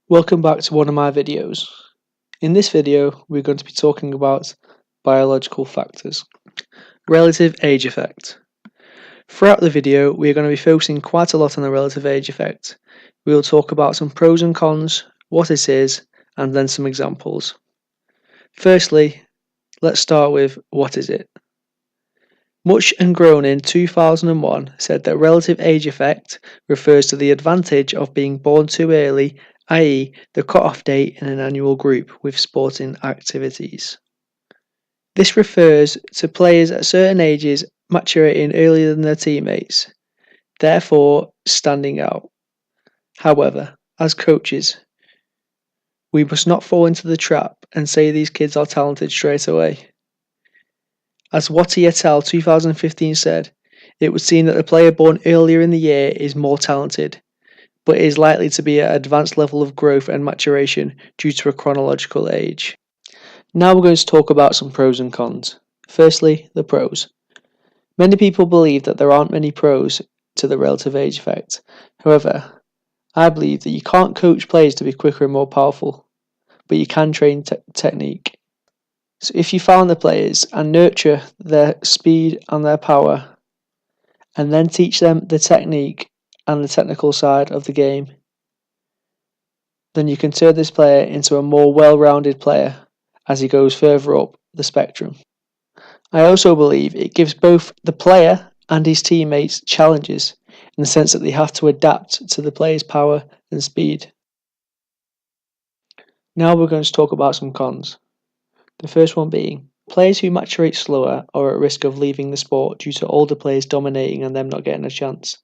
Welcome back to one of my videos. In this video, we're going to be talking about biological factors. Relative age effect. Throughout the video, we're going to be focusing quite a lot on the relative age effect. We will talk about some pros and cons, what it is, and then some examples. Firstly, let's start with what is it? Much and Groen in 2001 said that relative age effect refers to the advantage of being born too early, i.e. the cut-off date in an annual group with sporting activities. This refers to players at certain ages maturating earlier than their teammates, therefore standing out. However, as coaches, we must not fall into the trap and say these kids are talented straight away. As Watty et al. 2015 said, it would seem that the player born earlier in the year is more talented, but is likely to be at an advanced level of growth and maturation due to a chronological age. Now we're going to talk about some pros and cons. Firstly, the pros. Many people believe that there aren't many pros to the relative age effect. However, I believe that you can't coach players to be quicker and more powerful, but you can train technique. So if you found the players and nurture their speed and their power, and then teach them the technique and the technical side of the game, then you can turn this player into a more well-rounded player as he goes further up the spectrum. I also believe it gives both the player and his teammates challenges in the sense that they have to adapt to the player's power and speed. Now we're going to talk about some cons. The first one being, players who maturate slower are at risk of leaving the sport due to older players dominating and them not getting a chance.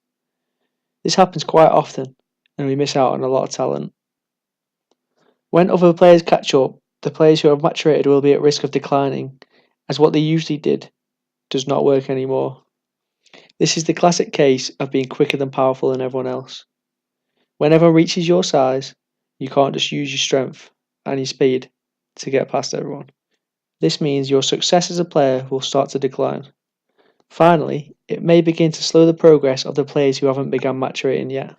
This happens quite often, and we miss out on a lot of talent. When other players catch up, the players who have maturated will be at risk of declining, as what they usually did does not work anymore. This is the classic case of being quicker than powerful than everyone else. When everyone reaches your size, you can't just use your strength and your speed to get past everyone. This means your success as a player will start to decline. Finally, it may begin to slow the progress of the players who haven't begun maturating yet.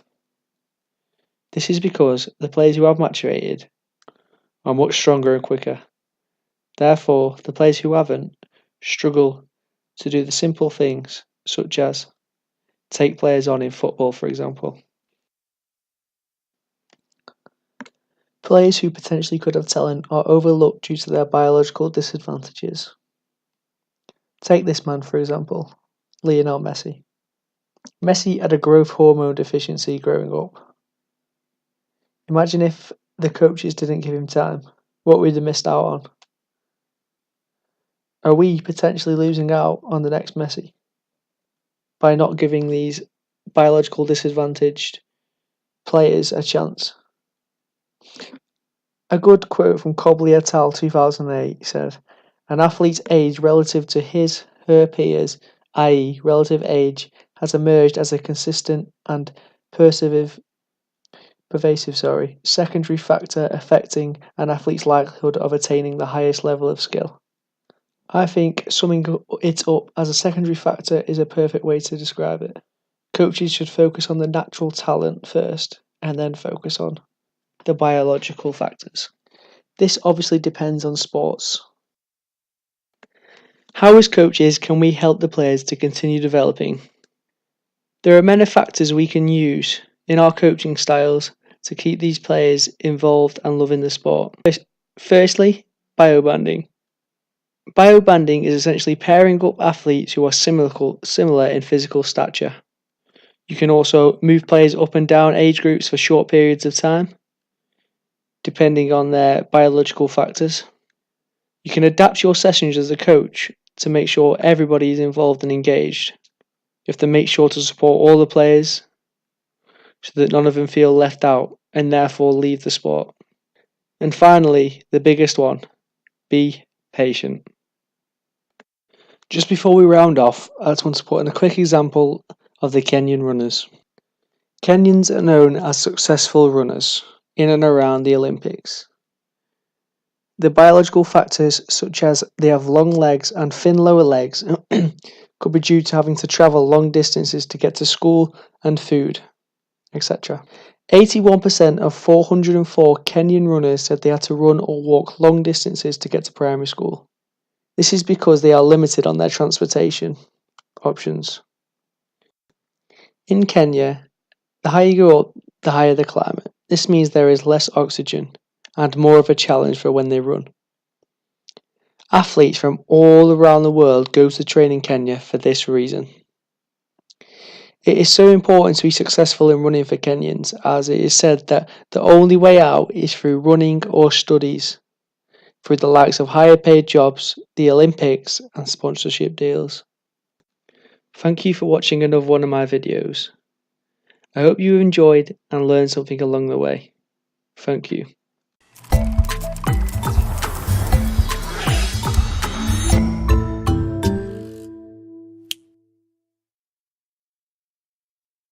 This is because the players who have maturated are much stronger and quicker. Therefore, the players who haven't struggle to do the simple things, such as take players on in football, for example. Players who potentially could have talent are overlooked due to their biological disadvantages. Take this man, for example, Lionel Messi. Messi had a growth hormone deficiency growing up. Imagine if the coaches didn't give him time, what we'd have missed out on. Are we potentially losing out on the next Messi by not giving these biological disadvantaged players a chance? A good quote from Cobley et al. 2008 said, "An athlete's age relative to her peers, i.e. relative age, has emerged as a consistent and pervasive secondary factor affecting an athlete's likelihood of attaining the highest level of skill." I think summing it up as a secondary factor is a perfect way to describe it. Coaches should focus on the natural talent first, and then focus on the biological factors. This obviously depends on sports. How as coaches can we help the players to continue developing? There are many factors we can use in our coaching styles to keep these players involved and loving the sport. Firstly, biobanding. Biobanding is essentially pairing up athletes who are similar in physical stature. You can also move players up and down age groups for short periods of time, depending on their biological factors. You can adapt your sessions as a coach to make sure everybody is involved and engaged. You have to make sure to support all the players so that none of them feel left out and therefore leave the sport. And finally, the biggest one, be patient. Just before we round off, I just want to put in a quick example of the Kenyan runners. Kenyans are known as successful runners in and around the Olympics. The biological factors, such as they have long legs and thin lower legs, could be due to having to travel long distances to get to school and food, etc. 81% of 404 Kenyan runners said they had to run or walk long distances to get to primary school. This is because they are limited on their transportation options. In Kenya, the higher you go up, the higher the climate. This means there is less oxygen and more of a challenge for when they run. Athletes from all around the world go to train in Kenya for this reason. It is so important to be successful in running for Kenyans, as it is said that the only way out is through running or studies, through the likes of higher paid jobs, the Olympics, and sponsorship deals. Thank you for watching another one of my videos. I hope you enjoyed and learned something along the way. Thank you.